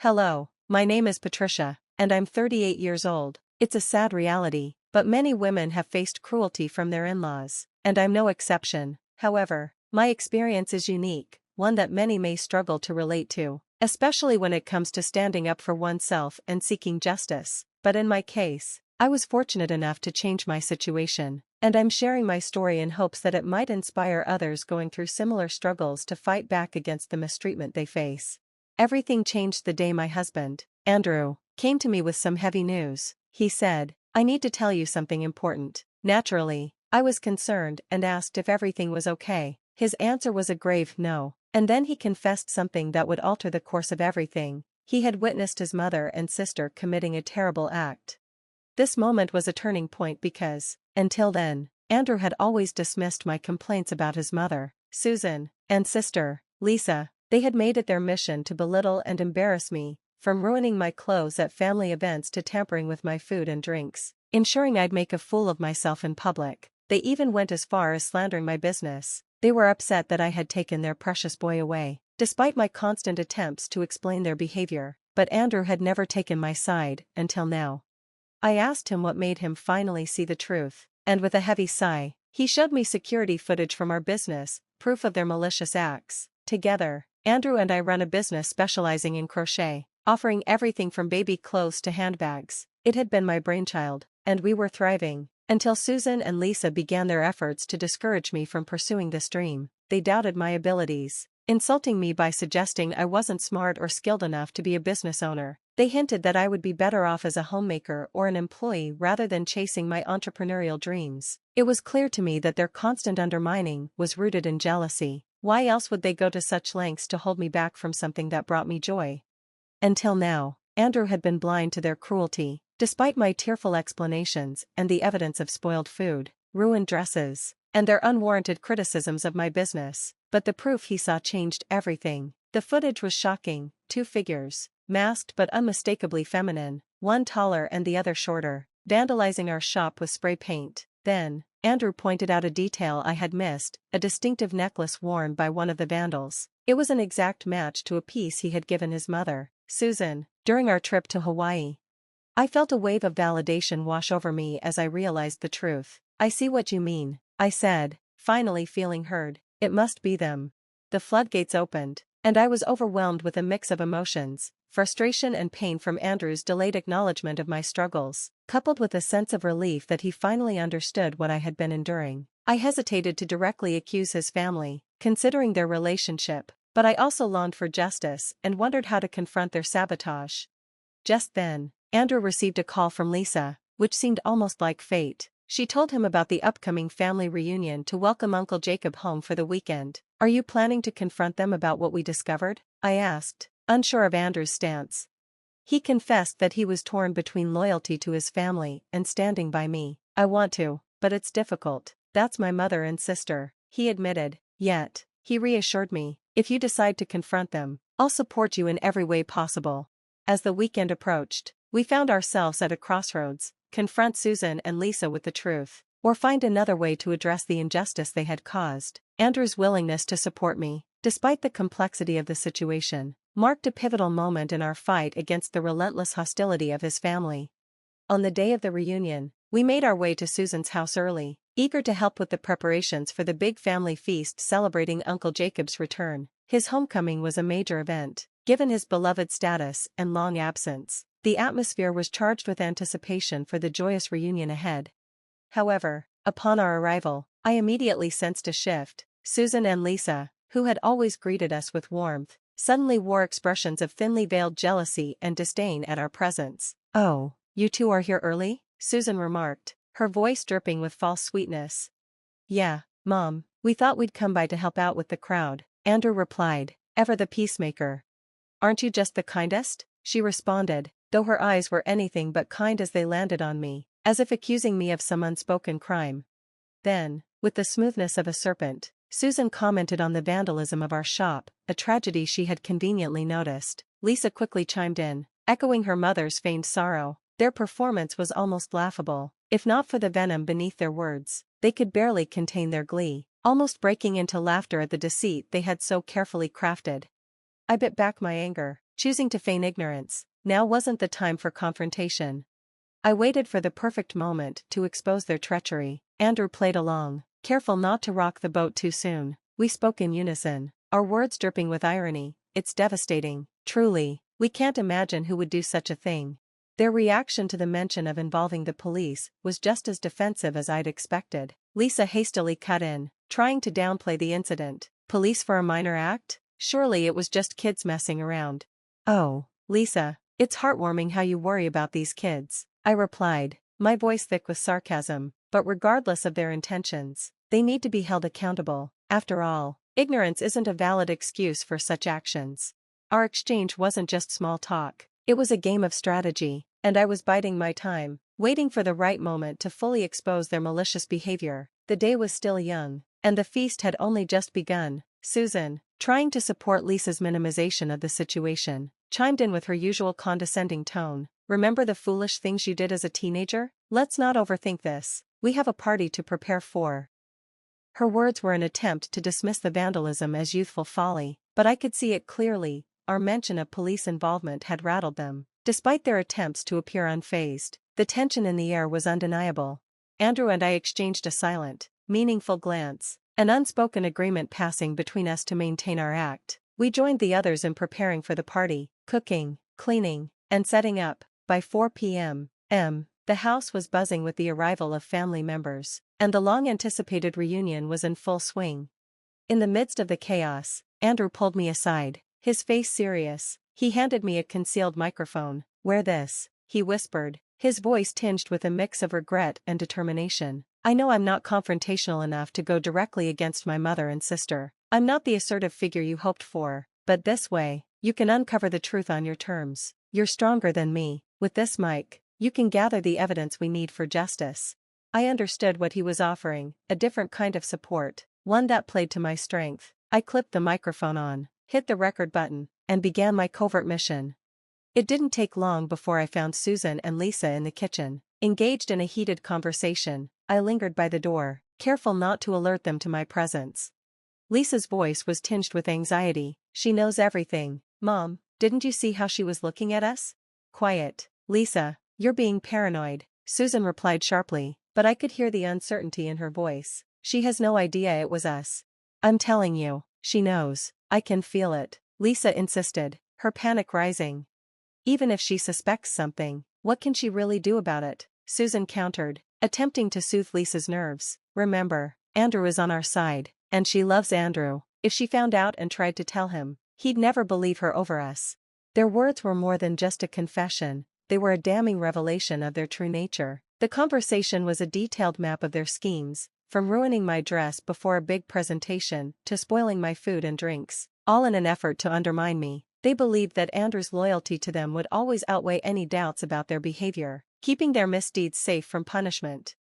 Hello, my name is Patricia, and I'm 38 years old. It's a sad reality, but many women have faced cruelty from their in-laws, and I'm no exception. However, my experience is unique, one that many may struggle to relate to, especially when it comes to standing up for oneself and seeking justice. But in my case, I was fortunate enough to change my situation, and I'm sharing my story in hopes that it might inspire others going through similar struggles to fight back against the mistreatment they face. Everything changed the day my husband, Andrew, came to me with some heavy news. He said, "I need to tell you something important." Naturally, I was concerned and asked if everything was okay. His answer was a grave no, and then he confessed something that would alter the course of everything. He had witnessed his mother and sister committing a terrible act. This moment was a turning point because, until then, Andrew had always dismissed my complaints about his mother, Susan, and sister, Lisa. They had made it their mission to belittle and embarrass me, from ruining my clothes at family events to tampering with my food and drinks, ensuring I'd make a fool of myself in public. They even went as far as slandering my business. They were upset that I had taken their precious boy away, despite my constant attempts to explain their behavior. But Andrew had never taken my side, until now. I asked him what made him finally see the truth, and with a heavy sigh, he showed me security footage from our business, proof of their malicious acts. Together, Andrew and I run a business specializing in crochet, offering everything from baby clothes to handbags. It had been my brainchild, and we were thriving, until Susan and Lisa began their efforts to discourage me from pursuing this dream. They doubted my abilities, insulting me by suggesting I wasn't smart or skilled enough to be a business owner. They hinted that I would be better off as a homemaker or an employee rather than chasing my entrepreneurial dreams. It was clear to me that their constant undermining was rooted in jealousy. Why else would they go to such lengths to hold me back from something that brought me joy? Until now, Andrew had been blind to their cruelty, despite my tearful explanations and the evidence of spoiled food, ruined dresses, and their unwarranted criticisms of my business. But the proof he saw changed everything. The footage was shocking: two figures, masked but unmistakably feminine, one taller and the other shorter, vandalizing our shop with spray paint. Then, Andrew pointed out a detail I had missed: a distinctive necklace worn by one of the vandals. It was an exact match to a piece he had given his mother, Susan, during our trip to Hawaii. I felt a wave of validation wash over me as I realized the truth. "I see what you mean," I said, finally feeling heard. "It must be them." The floodgates opened, and I was overwhelmed with a mix of emotions: frustration and pain from Andrew's delayed acknowledgement of my struggles, coupled with a sense of relief that he finally understood what I had been enduring. I hesitated to directly accuse his family, considering their relationship, but I also longed for justice and wondered how to confront their sabotage. Just then, Andrew received a call from Lisa, which seemed almost like fate. She told him about the upcoming family reunion to welcome Uncle Jacob home for the weekend. "Are you planning to confront them about what we discovered?" I asked, unsure of Andrew's stance. He confessed that he was torn between loyalty to his family and standing by me. "I want to, but it's difficult. That's my mother and sister," he admitted. Yet, he reassured me, "If you decide to confront them, I'll support you in every way possible." As the weekend approached, we found ourselves at a crossroads: confront Susan and Lisa with the truth, or find another way to address the injustice they had caused. Andrew's willingness to support me, despite the complexity of the situation, marked a pivotal moment in our fight against the relentless hostility of his family. On the day of the reunion, we made our way to Susan's house early, eager to help with the preparations for the big family feast celebrating Uncle Jacob's return. His homecoming was a major event, given his beloved status and long absence. The atmosphere was charged with anticipation for the joyous reunion ahead. However, upon our arrival, I immediately sensed a shift. Susan and Lisa, who had always greeted us with warmth, suddenly wore expressions of thinly veiled jealousy and disdain at our presence. "Oh, you two are here early?" Susan remarked, her voice dripping with false sweetness. "Yeah, Mom, we thought we'd come by to help out with the crowd," Andrew replied, ever the peacemaker. "Aren't you just the kindest?" she responded, though her eyes were anything but kind as they landed on me, as if accusing me of some unspoken crime. Then, with the smoothness of a serpent, Susan commented on the vandalism of our shop, a tragedy she had conveniently noticed. Lisa quickly chimed in, echoing her mother's feigned sorrow. Their performance was almost laughable. If not for the venom beneath their words, they could barely contain their glee, almost breaking into laughter at the deceit they had so carefully crafted. I bit back my anger. choosing to feign ignorance. Now wasn't the time for confrontation. I waited for the perfect moment to expose their treachery. Andrew played along, careful not to rock the boat too soon. We spoke in unison, our words dripping with irony. It's devastating, truly. We can't imagine who would do such a thing. Their reaction to the mention of involving the police was just as defensive as I'd expected. Lisa hastily cut in, trying to downplay the incident. Police for a minor act? Surely it was just kids messing around. Oh, Lisa, it's heartwarming how you worry about these kids, I replied, my voice thick with sarcasm. But regardless of their intentions, they need to be held accountable. After all, ignorance isn't a valid excuse for such actions. Our exchange wasn't just small talk. It was a game of strategy, and I was biding my time, waiting for the right moment to fully expose their malicious behavior. The day was still young, and the feast had only just begun. Susan, trying to support Lisa's minimization of the situation, chimed in with her usual condescending tone. Remember the foolish things you did as a teenager? Let's not overthink this. We have a party to prepare for. Her words were an attempt to dismiss the vandalism as youthful folly, but I could see it clearly. Our mention of police involvement had rattled them. Despite their attempts to appear unfazed, the tension in the air was undeniable. Andrew and I exchanged a silent, meaningful glance, an unspoken agreement passing between us to maintain our act. We joined the others in preparing for the party, cooking, cleaning, and setting up. By 4 p.m., the house was buzzing with the arrival of family members, and the long-anticipated reunion was in full swing. In the midst of the chaos, Andrew pulled me aside, his face serious. He handed me a concealed microphone. "Wear this," he whispered, his voice tinged with a mix of regret and determination. "I know I'm not confrontational enough to go directly against my mother and sister. I'm not the assertive figure you hoped for, but this way, you can uncover the truth on your terms. You're stronger than me. With this mic, you can gather the evidence we need for justice." I understood what he was offering, a different kind of support, one that played to my strength. I clipped the microphone on, hit the record button, and began my covert mission. It didn't take long before I found Susan and Lisa in the kitchen, engaged in a heated conversation. I lingered by the door, careful not to alert them to my presence. Lisa's voice was tinged with anxiety. "She knows everything. Mom, didn't you see how she was looking at us?" "Quiet, Lisa, you're being paranoid," Susan replied sharply, but I could hear the uncertainty in her voice. "She has no idea it was us." "I'm telling you, she knows. I can feel it," Lisa insisted, her panic rising. "Even if she suspects something, what can she really do about it?" Susan countered, attempting to soothe Lisa's nerves. "Remember, Andrew is on our side, and she loves Andrew. If she found out and tried to tell him, he'd never believe her over us." Their words were more than just a confession, they were a damning revelation of their true nature. The conversation was a detailed map of their schemes, from ruining my dress before a big presentation to spoiling my food and drinks, all in an effort to undermine me. They believed that Andrew's loyalty to them would always outweigh any doubts about their behavior, keeping their misdeeds safe from punishment.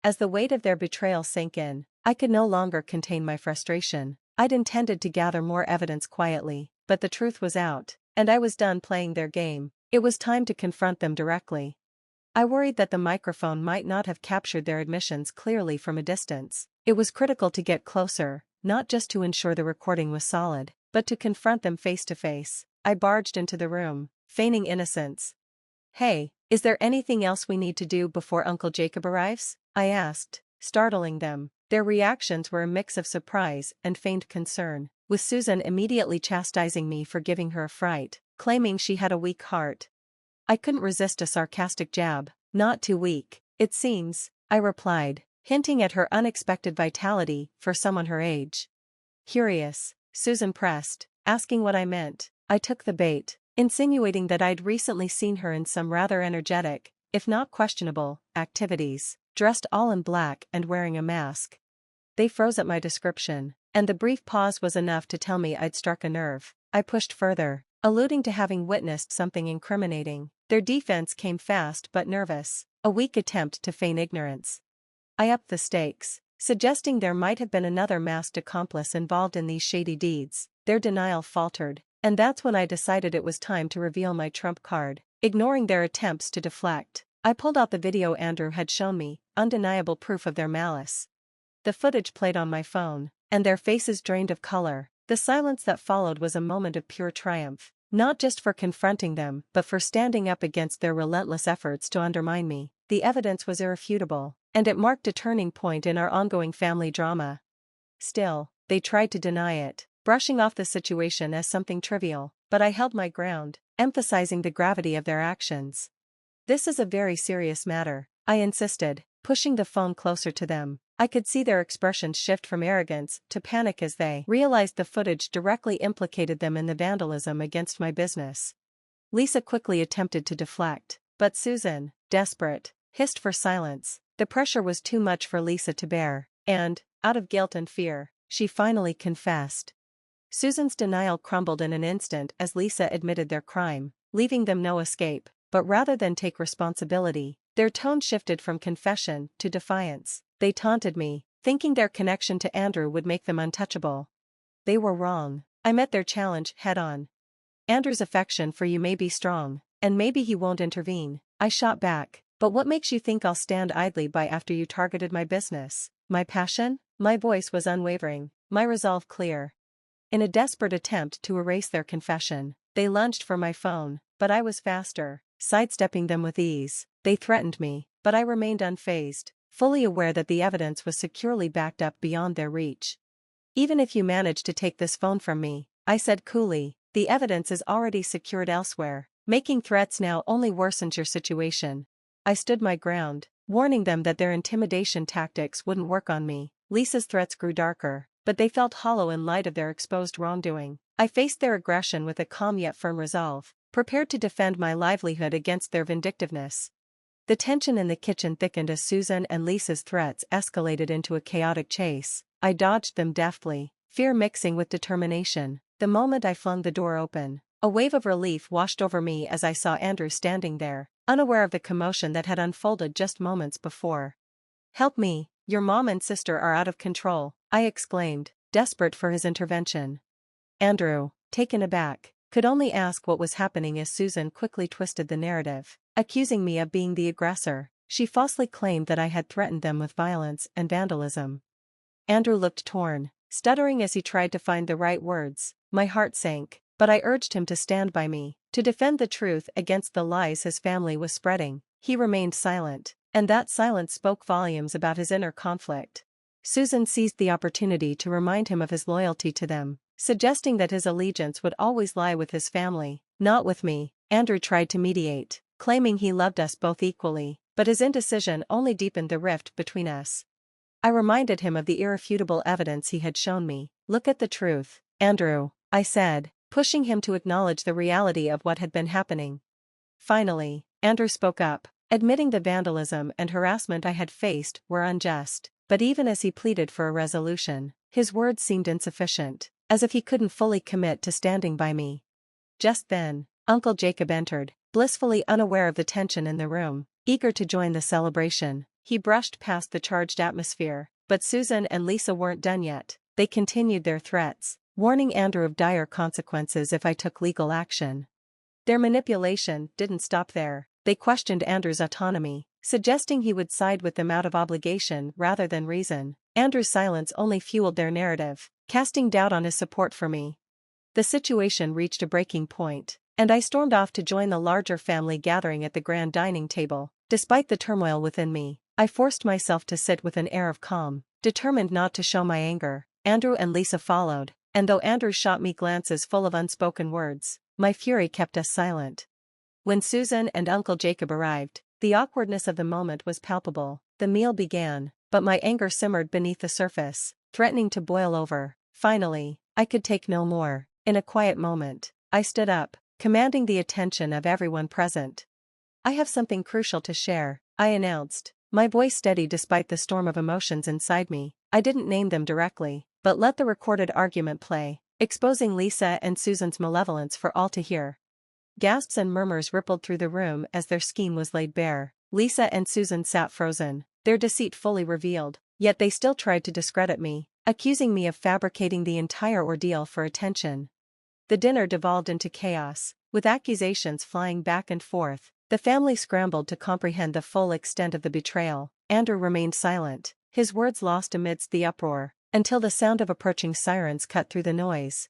As the weight of their betrayal sank in, I could no longer contain my frustration. I'd intended to gather more evidence quietly, but the truth was out, and I was done playing their game. It was time to confront them directly. I worried that the microphone might not have captured their admissions clearly from a distance. It was critical to get closer, not just to ensure the recording was solid, but to confront them face to face. I barged into the room, feigning innocence. "Hey, is there anything else we need to do before Uncle Jacob arrives?" I asked, startling them. Their reactions were a mix of surprise and feigned concern, with Susan immediately chastising me for giving her a fright, claiming she had a weak heart. I couldn't resist a sarcastic jab. "Not too weak, it seems," I replied, hinting at her unexpected vitality for someone her age. Curious, Susan pressed, asking what I meant. I took the bait, insinuating that I'd recently seen her in some rather energetic, if not questionable, activities, dressed all in black and wearing a mask. They froze at my description, and the brief pause was enough to tell me I'd struck a nerve. I pushed further, alluding to having witnessed something incriminating. Their defense came fast but nervous, a weak attempt to feign ignorance. I upped the stakes, suggesting there might have been another masked accomplice involved in these shady deeds. Their denial faltered, and that's when I decided it was time to reveal my trump card. Ignoring their attempts to deflect, I pulled out the video Andrew had shown me, undeniable proof of their malice. The footage played on my phone, and their faces drained of color. The silence that followed was a moment of pure triumph. Not just for confronting them, but for standing up against their relentless efforts to undermine me. The evidence was irrefutable, and it marked a turning point in our ongoing family drama. Still, they tried to deny it, brushing off the situation as something trivial, but I held my ground, emphasizing the gravity of their actions. "This is a very serious matter," I insisted, pushing the phone closer to them. I could see their expressions shift from arrogance to panic as they realized the footage directly implicated them in the vandalism against my business. Lisa quickly attempted to deflect, but Susan, desperate, hissed for silence. The pressure was too much for Lisa to bear, and, out of guilt and fear, she finally confessed. Susan's denial crumbled in an instant as Lisa admitted their crime, leaving them no escape, but rather than take responsibility, their tone shifted from confession to defiance. They taunted me, thinking their connection to Andrew would make them untouchable. They were wrong. I met their challenge head-on. "Andrew's affection for you may be strong, and maybe he won't intervene," I shot back. "But what makes you think I'll stand idly by after you targeted my business? My passion?" My voice was unwavering, my resolve clear. In a desperate attempt to erase their confession, they lunged for my phone, but I was faster, sidestepping them with ease. They threatened me, but I remained unfazed, fully aware that the evidence was securely backed up beyond their reach. "Even if you manage to take this phone from me," I said coolly, "the evidence is already secured elsewhere. Making threats now only worsens your situation." I stood my ground, warning them that their intimidation tactics wouldn't work on me. Lisa's threats grew darker, but they felt hollow in light of their exposed wrongdoing. I faced their aggression with a calm yet firm resolve, prepared to defend my livelihood against their vindictiveness. The tension in the kitchen thickened as Susan and Lisa's threats escalated into a chaotic chase. I dodged them deftly, fear mixing with determination. The moment I flung the door open, a wave of relief washed over me as I saw Andrew standing there, unaware of the commotion that had unfolded just moments before. "Help me, your mom and sister are out of control," I exclaimed, desperate for his intervention. Andrew, taken aback, could only ask what was happening as Susan quickly twisted the narrative, accusing me of being the aggressor. She falsely claimed that I had threatened them with violence and vandalism. Andrew looked torn, stuttering as he tried to find the right words. My heart sank, but I urged him to stand by me, to defend the truth against the lies his family was spreading. He remained silent, and that silence spoke volumes about his inner conflict. Susan seized the opportunity to remind him of his loyalty to them, suggesting that his allegiance would always lie with his family, not with me. Andrew tried to mediate, claiming he loved us both equally, but his indecision only deepened the rift between us. I reminded him of the irrefutable evidence he had shown me. "Look at the truth, Andrew," I said, pushing him to acknowledge the reality of what had been happening. Finally, Andrew spoke up, admitting the vandalism and harassment I had faced were unjust, but even as he pleaded for a resolution, his words seemed insufficient, as if he couldn't fully commit to standing by me. Just then, Uncle Jacob entered, blissfully unaware of the tension in the room, eager to join the celebration. He brushed past the charged atmosphere, but Susan and Lisa weren't done yet. They continued their threats, warning Andrew of dire consequences if I took legal action. Their manipulation didn't stop there. They questioned Andrew's autonomy, suggesting he would side with them out of obligation rather than reason. Andrew's silence only fueled their narrative, casting doubt on his support for me. The situation reached a breaking point, and I stormed off to join the larger family gathering at the grand dining table. Despite the turmoil within me, I forced myself to sit with an air of calm, determined not to show my anger. Andrew and Lisa followed, and though Andrew shot me glances full of unspoken words, my fury kept us silent. When Susan and Uncle Jacob arrived, the awkwardness of the moment was palpable. The meal began, but my anger simmered beneath the surface, threatening to boil over. Finally, I could take no more. In a quiet moment, I stood up, commanding the attention of everyone present. "I have something crucial to share," I announced, my voice steady despite the storm of emotions inside me. I didn't name them directly, but let the recorded argument play, exposing Lisa and Susan's malevolence for all to hear. Gasps and murmurs rippled through the room as their scheme was laid bare. Lisa and Susan sat frozen, their deceit fully revealed, yet they still tried to discredit me, accusing me of fabricating the entire ordeal for attention. The dinner devolved into chaos, with accusations flying back and forth. The family scrambled to comprehend the full extent of the betrayal. Andrew remained silent, his words lost amidst the uproar, until the sound of approaching sirens cut through the noise.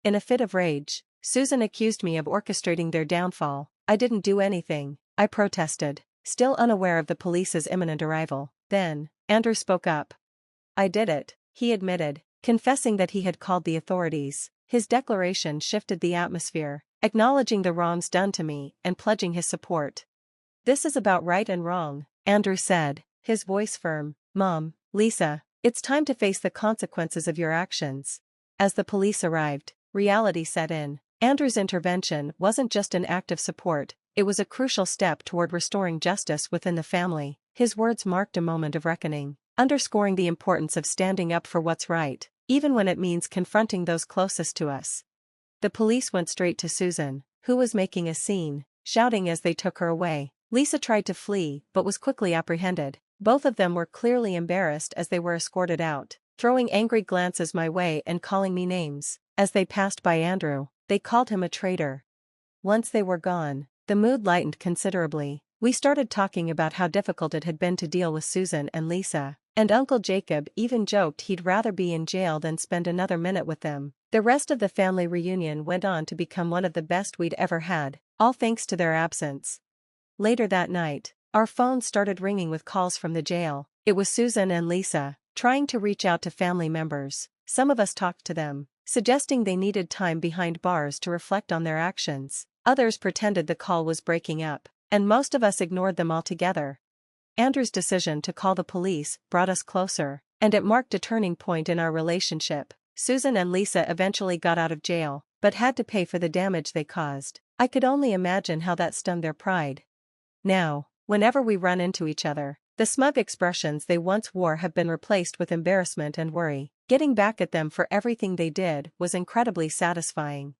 In a fit of rage, Susan accused me of orchestrating their downfall. I didn't do anything, I protested, still unaware of the police's imminent arrival. Then, Andrew spoke up. I did it, he admitted, confessing that he had called the authorities. His declaration shifted the atmosphere, acknowledging the wrongs done to me and pledging his support. This is about right and wrong, Andrew said, his voice firm. Mom, Lisa, it's time to face the consequences of your actions. As the police arrived, reality set in. Andrew's intervention wasn't just an act of support, it was a crucial step toward restoring justice within the family. His words marked a moment of reckoning, underscoring the importance of standing up for what's right, even when it means confronting those closest to us. The police went straight to Susan, who was making a scene, shouting as they took her away. Lisa tried to flee but was quickly apprehended. Both of them were clearly embarrassed as they were escorted out, throwing angry glances my way and calling me names. As they passed by Andrew, they called him a traitor. Once they were gone, the mood lightened considerably. We started talking about how difficult it had been to deal with Susan and Lisa, and Uncle Jacob even joked he'd rather be in jail than spend another minute with them. The rest of the family reunion went on to become one of the best we'd ever had, all thanks to their absence. Later that night, our phones started ringing with calls from the jail. It was Susan and Lisa, trying to reach out to family members. Some of us talked to them, suggesting they needed time behind bars to reflect on their actions. Others pretended the call was breaking up, and most of us ignored them altogether. Andrew's decision to call the police brought us closer, and it marked a turning point in our relationship. Susan and Lisa eventually got out of jail, but had to pay for the damage they caused. I could only imagine how that stung their pride. Now, whenever we run into each other, the smug expressions they once wore have been replaced with embarrassment and worry. Getting back at them for everything they did was incredibly satisfying.